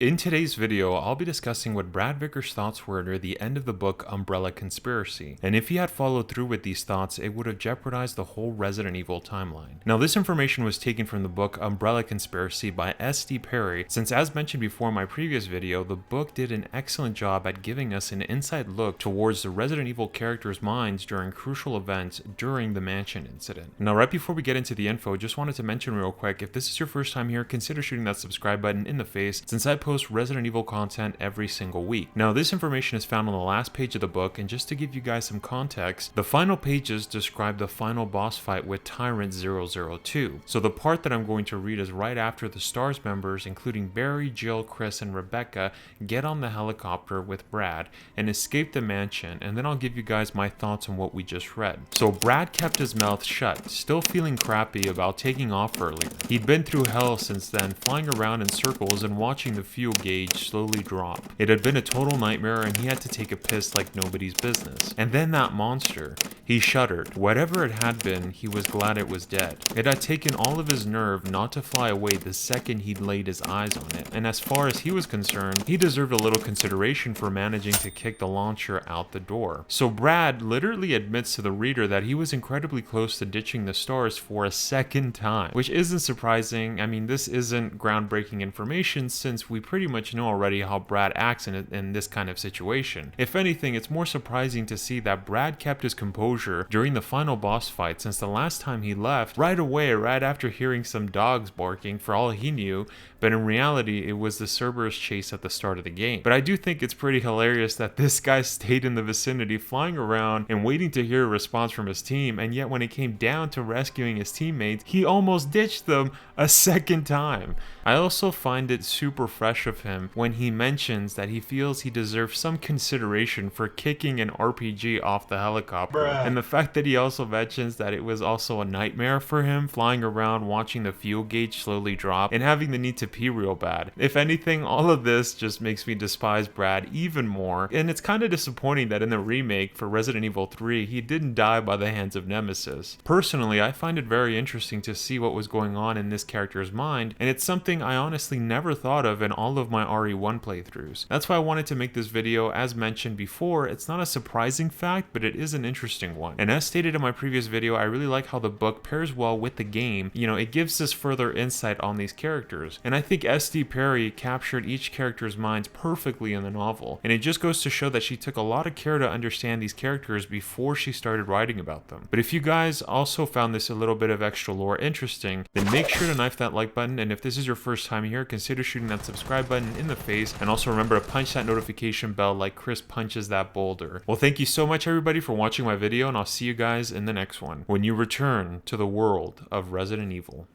In today's video, I'll be discussing what Brad Vickers' thoughts were near the end of the book Umbrella Conspiracy, and if he had followed through with these thoughts, it would have jeopardized the whole Resident Evil timeline. Now, this information was taken from the book Umbrella Conspiracy by S.D. Perry, since as mentioned before in my previous video, the book did an excellent job at giving us an inside look towards the Resident Evil characters' minds during crucial events during the mansion incident. Now, right before we get into the info, just wanted to mention real quick, if this is your first time here, consider shooting that subscribe button in the face, since I post Resident Evil content every single week. Now, this information is found on the last page of the book, and just to give you guys some context, the final pages describe the final boss fight with Tyrant 002. So the part that I'm going to read is right after the STARS members, including Barry, Jill, Chris, and Rebecca, get on the helicopter with Brad and escape the mansion, and then I'll give you guys my thoughts on what we just read. So Brad kept his mouth shut, still feeling crappy about taking off earlier. He'd been through hell since then, flying around in circles and watching the fuel gauge slowly drop. It had been a total nightmare, and he had to take a piss like nobody's business. And then that monster. He shuddered. Whatever it had been, he was glad it was dead. It had taken all of his nerve not to fly away the second he'd laid his eyes on it, and as far as he was concerned, he deserved a little consideration for managing to kick the launcher out the door. So Brad literally admits to the reader that he was incredibly close to ditching the STARS for a second time, which isn't surprising. I mean, this isn't groundbreaking information since we pretty much know already how Brad acts in this kind of situation. If anything, it's more surprising to see that Brad kept his composure during the final boss fight, since the last time he left right away, right after hearing some dogs barking for all he knew, but in reality it was the Cerberus chase at the start of the game. But I do think it's pretty hilarious that this guy stayed in the vicinity flying around and waiting to hear a response from his team, and yet when it came down to rescuing his teammates, he almost ditched them a second time. I also find it super fresh of him when he mentions that he feels he deserves some consideration for kicking an RPG off the helicopter. And the fact that he also mentions that it was also a nightmare for him flying around watching the fuel gauge slowly drop and having the need to pee real bad. If anything, all of this just makes me despise Brad even more, and it's kind of disappointing that in the remake for Resident Evil 3 he didn't die by the hands of Nemesis. Personally, I find it very interesting to see what was going on in this character's mind, and it's something I honestly never thought of in all of my RE1 playthroughs. That's why I wanted to make this video. As mentioned before, it's not a surprising fact, but it is an interesting one. And as stated in my previous video, I really like how the book pairs well with the game. You know, it gives us further insight on these characters. And I think S.D. Perry captured each character's minds perfectly in the novel. And it just goes to show that she took a lot of care to understand these characters before she started writing about them. But if you guys also found this a little bit of extra lore interesting, then make sure to knife that like button. And if this is your first time here, consider shooting that subscribe button in the face. And also remember to punch that notification bell like Chris punches that boulder. Well, thank you so much everybody for watching my video, and I'll see you guys in the next one when you return to the world of Resident Evil.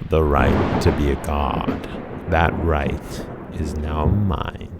The right to be a god. That right is now mine.